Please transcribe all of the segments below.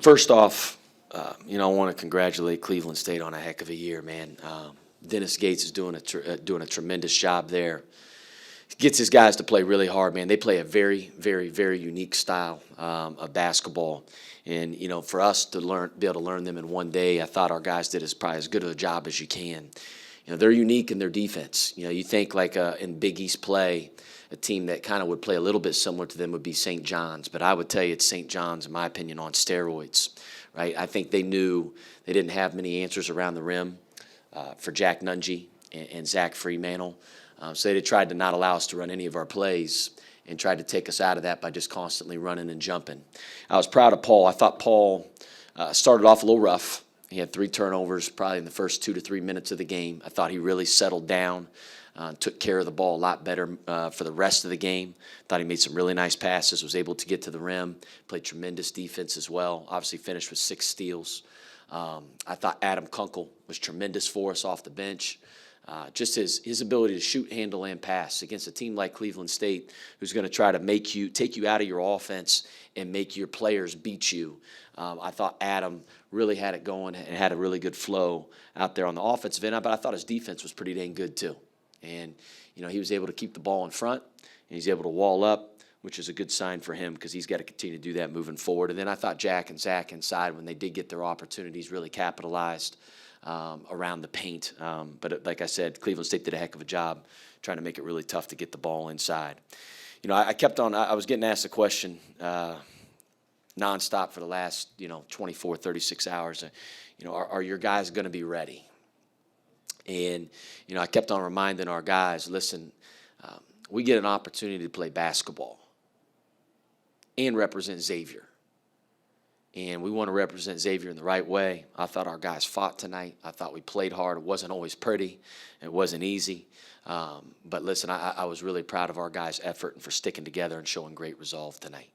First off, I want to congratulate Cleveland State on a heck of a year, man. Dennis Gates is doing a tremendous job there. Gets his guys to play really hard, man. They play a very, very, very unique style of basketball, and for us to be able to learn them in one day, I thought our guys did probably as good of a job as you can. They're unique in their defense. You think like in Big East play, a team that kind of would play a little bit similar to them would be St. John's, but I would tell you it's St. John's, in my opinion, on steroids, right? I think they knew they didn't have many answers around the rim for Jack Nungy and Zach Freemantle. So they tried to not allow us to run any of our plays and tried to take us out of that by just constantly running and jumping. I was proud of Paul. I thought Paul started off a little rough. He had 3 turnovers probably in the first 2 to 3 minutes of the game. I thought he really settled down, took care of the ball a lot better for the rest of the game. Thought he made some really nice passes, was able to get to the rim, played tremendous defense as well. Obviously finished with 6 steals. I thought Adam Kunkel was tremendous for us off the bench. Just his ability to shoot, handle, and pass against a team like Cleveland State, who's going to try to take you out of your offense and make your players beat you. I thought Adam really had it going and had a really good flow out there on the offensive end, but I thought his defense was pretty dang good too. And he was able to keep the ball in front, and he's able to wall up, which is a good sign for him because he's got to continue to do that moving forward. And then I thought Jack and Zach inside, when they did get their opportunities, really capitalized around the paint. But like I said, Cleveland State did a heck of a job trying to make it really tough to get the ball inside. I kept on, I was getting asked a question nonstop for the last, 24, 36 hours. Are your guys going to be ready? And, I kept on reminding our guys, listen, we get an opportunity to play basketball and represent Xavier. And we want to represent Xavier in the right way. I thought our guys fought tonight. I thought we played hard. It wasn't always pretty. It wasn't easy. But listen, I was really proud of our guys' effort and for sticking together and showing great resolve tonight.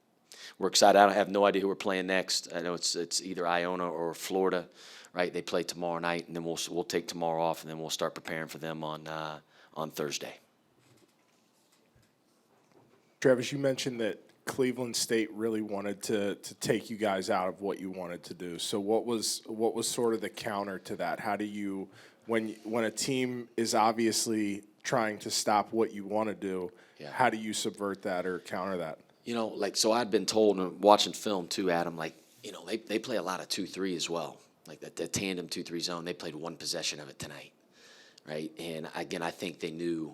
We're excited. I have no idea who we're playing next. I know it's either Iona or Florida, right? They play tomorrow night, and then we'll take tomorrow off, and then we'll start preparing for them on Thursday. Travis, you mentioned that Cleveland State really wanted to take you guys out of what you wanted to do. So what was sort of the counter to that? How do you, when a team is obviously trying to stop what you want to do, how do you subvert that or counter that? So I'd been told, and watching film too, Adam, they play a lot of 2-3 as well. Like the tandem 2-3 zone, they played one possession of it tonight, right? And again, I think they knew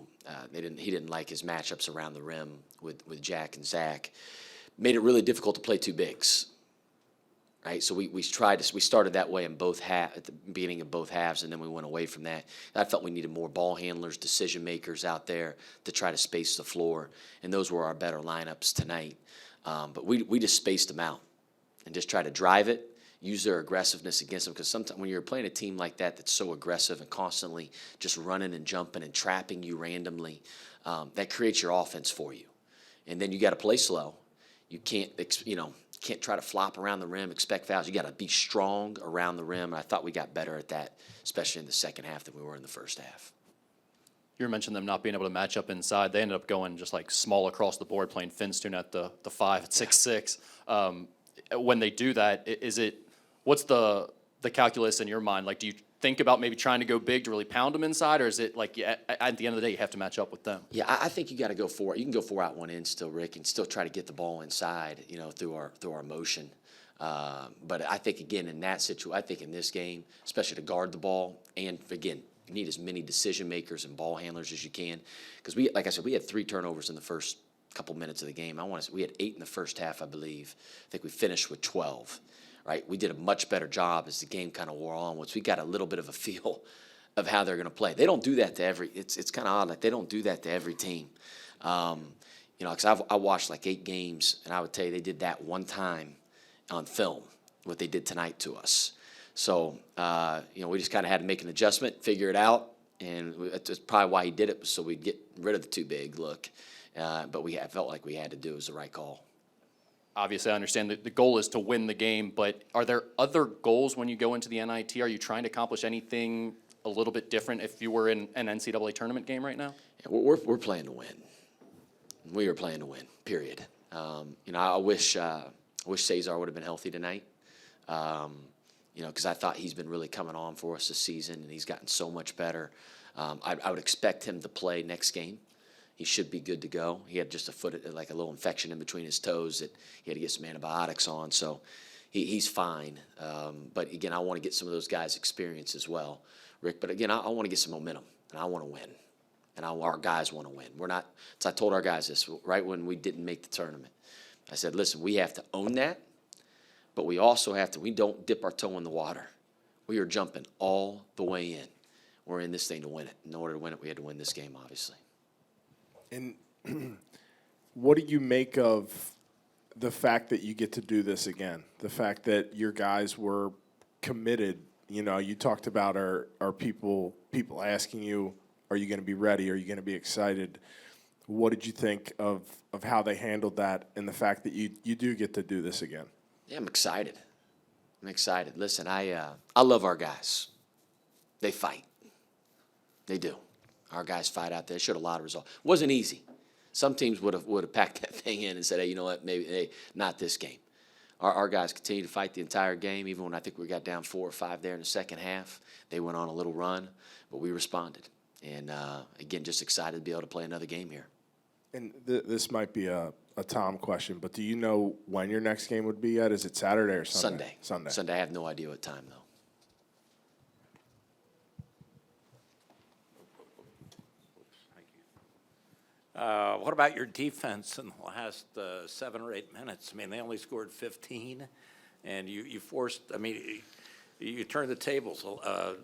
he didn't like his matchups around the rim with Jack and Zach. Made it really difficult to play 2 bigs, right? So we started that way at the beginning of both halves, and then we went away from that. I felt we needed more ball handlers, decision makers out there to try to space the floor, and those were our better lineups tonight. But we just spaced them out and just tried to drive it, use their aggressiveness against them, because sometimes when you're playing a team like that that's so aggressive and constantly just running and jumping and trapping you randomly, that creates your offense for you. And then you got to play slow. You can't try to flop around the rim, expect fouls. You got to be strong around the rim. And I thought we got better at that, especially in the second half than we were in the first half. You mentioned them not being able to match up inside. They ended up going just like small across the board, playing Finstone at the 5 at 6'6". When they do that, what's the calculus in your mind? Like, do you think about maybe trying to go big to really pound them inside, or is it like at the end of the day you have to match up with them? Yeah, I think you got to go for it. You can go 4 out 1 in still, Rick, and still try to get the ball inside, through our motion. But I think again in that situation, I think in this game, especially to guard the ball, and again, you need as many decision makers and ball handlers as you can, because like I said, we had 3 turnovers in the first couple minutes of the game. We had 8 in the first half, I believe. I think we finished with 12. Right, we did a much better job as the game kind of wore on. Once we got a little bit of a feel of how they're going to play, they don't do that to every. It's kind of odd, like they don't do that to every team. Because I watched like 8 games, and I would tell you they did that one time on film. What they did tonight to us. So we just kind of had to make an adjustment, figure it out, and that's probably why he did it, so we'd get rid of the 2 big look. But I felt like we had to do it was the right call. Obviously, I understand that the goal is to win the game, but are there other goals when you go into the NIT? Are you trying to accomplish anything a little bit different if you were in an NCAA tournament game right now? Yeah, we're playing to win. We are playing to win, period. I wish Cesar would have been healthy tonight. Because I thought he's been really coming on for us this season, and he's gotten so much better. I would expect him to play next game. He should be good to go. He had just like a little infection in between his toes that he had to get some antibiotics on, so he's fine. But again, I want to get some of those guys' experience as well, Rick. But again, I want to get some momentum, and I want to win, and our guys want to win. We're not. So I told our guys this right when we didn't make the tournament. I said, listen, we have to own that, but we also have to. We don't dip our toe in the water. We are jumping all the way in. We're in this thing to win it. In order to win it, we had to win this game, obviously. And what do you make of the fact that you get to do this again? The fact that your guys were committed. You talked about our people asking you, are you going to be ready? Are you going to be excited? What did you think of how they handled that and the fact that you do get to do this again? Yeah, I'm excited. Listen, I love our guys. They fight. They do. Our guys fight out there. Showed a lot of resolve. Wasn't easy. Some teams would have packed that thing in and said, hey, you know what, maybe not this game. Our guys continued to fight the entire game, even when I think we got down 4 or 5 there in the second half. They went on a little run, but we responded. And, again, just excited to be able to play another game here. And this might be a Tom question, but do you know when your next game would be at? Is it Saturday or Sunday? Sunday. I have no idea what time, though. What about your defense in the last 7 or 8 minutes? I mean, they only scored 15, and you forced. I mean, you turned the tables.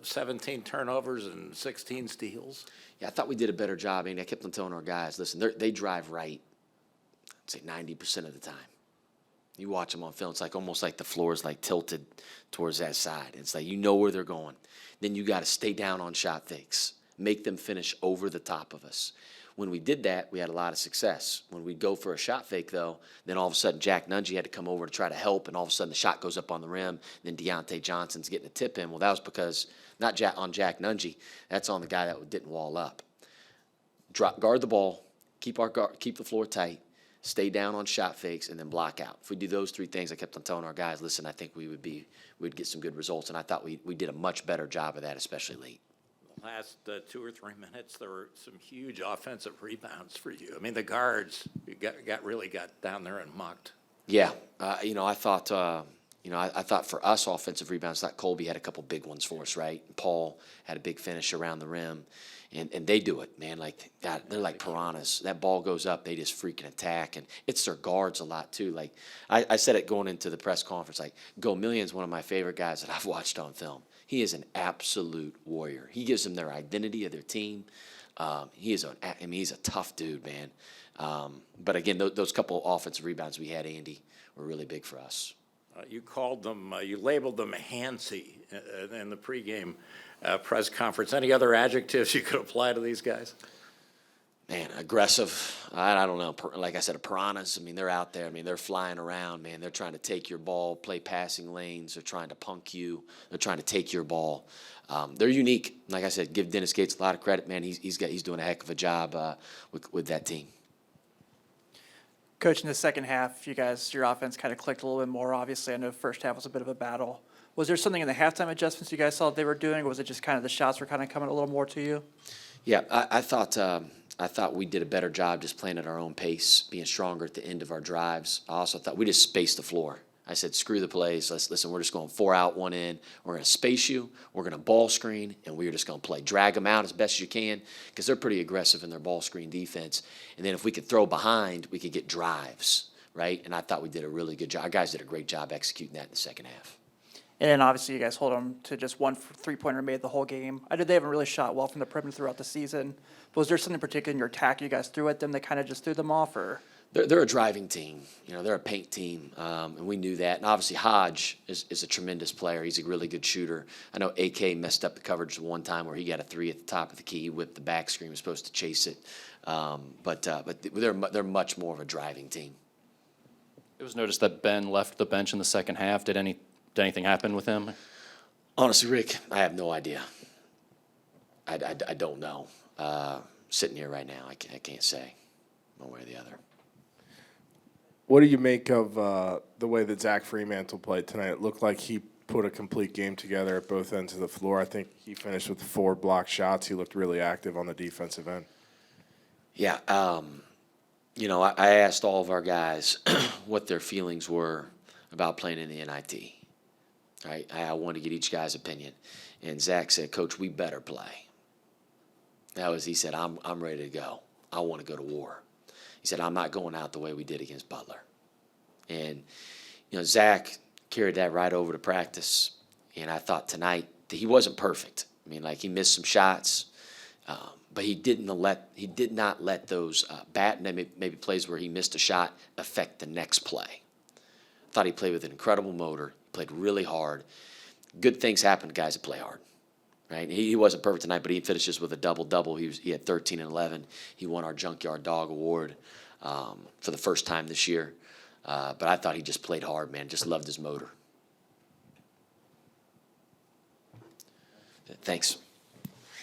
17 turnovers and 16 steals. Yeah, I thought we did a better job. I kept on telling our guys, listen, they drive right. I'd say 90% of the time. You watch them on film, it's like almost like the floor is like tilted towards that side. It's like you know where they're going. Then you got to stay down on shot fakes, make them finish over the top of us. When we did that, we had a lot of success. When we go for a shot fake, though, then all of a sudden Jack Nungy had to come over to try to help, and all of a sudden the shot goes up on the rim. Then Deontay Johnson's getting a tip in. Well, that was because not on Jack Nungy. That's on the guy that didn't wall up. Guard the ball, keep the floor tight, stay down on shot fakes, and then block out. If we do those 3 things, I kept on telling our guys, listen, I think we'd get some good results, and I thought we did a much better job of that, especially late. Last 2 or 3 minutes, there were some huge offensive rebounds for you. I mean, the guards really got down there and mucked. Yeah, I thought for us offensive rebounds, I thought Colby had a couple big ones for us, right? Paul had a big finish around the rim, and they do it, man. Like that, they're like piranhas. That ball goes up, they just freaking attack, and it's their guards a lot too. Like I said it going into the press conference, like Gomillion's one of my favorite guys that I've watched on film. He is an absolute warrior. He gives them their identity of their team. He's a tough dude, man. But again, those couple offensive rebounds we had, Andy, were really big for us. You called them, you labeled them handsy in the pregame press conference. Any other adjectives you could apply to these guys? Man, aggressive. I don't know. Like I said, piranhas. I mean, they're out there. I mean, they're flying around, man. They're trying to take your ball, play passing lanes. They're trying to punk you. They're trying to take your ball. They're unique. Like I said, give Dennis Gates a lot of credit, man. He's doing a heck of a job with that team. Coach, in the second half, your offense kind of clicked a little bit more. Obviously, I know first half was a bit of a battle. Was there something in the halftime adjustments you guys saw they were doing, or was it just kind of the shots were kind of coming a little more to you? Yeah, I thought we did a better job just playing at our own pace, being stronger at the end of our drives. I also thought we just spaced the floor. I said, screw the plays. Listen, we're just going 4 out, 1 in. We're going to space you. We're going to ball screen, and we're just going to play. Drag them out as best as you can because they're pretty aggressive in their ball screen defense. And then if we could throw behind, we could get drives, right? And I thought we did a really good job. Our guys did a great job executing that in the second half. And then obviously you guys hold them to just 1 3-pointer made the whole game. I know they haven't really shot well from the perimeter throughout the season. But was there something particular in your attack you guys threw at them that kind of just threw them off? Or They're a driving team. They're a paint team, and we knew that. And obviously Hodge is a tremendous player. He's a really good shooter. I know AK messed up the coverage one time where he got a 3 at the top of the key. He whipped the back screen, was supposed to chase it. But they're much more of a driving team. It was noticed that Ben left the bench in the second half. Did anything happen with him? Honestly, Rick, I have no idea. I don't know. Sitting here right now, I can't say one way or the other. What do you make of the way that Zach Fremantle played tonight? It looked like he put a complete game together at both ends of the floor. I think he finished with 4 blocked shots. He looked really active on the defensive end. Yeah, I asked all of our guys what their feelings were about playing in the NIT. Right? I wanted to get each guy's opinion. And Zach said, Coach, we better play. He said, I'm ready to go. I want to go to war. He said, I'm not going out the way we did against Butler. And, Zach carried that right over to practice. And I thought tonight that he wasn't perfect. I mean, he missed some shots, but he did not let those maybe plays where he missed a shot affect the next play. I thought he played with an incredible motor, played really hard. Good things happen to guys that play hard. Right? He wasn't perfect tonight, but he finishes with a double-double. He had 13 and 11. He won our Junkyard Dog Award for the first time this year. But I thought he just played hard, man. Just loved his motor. Thanks.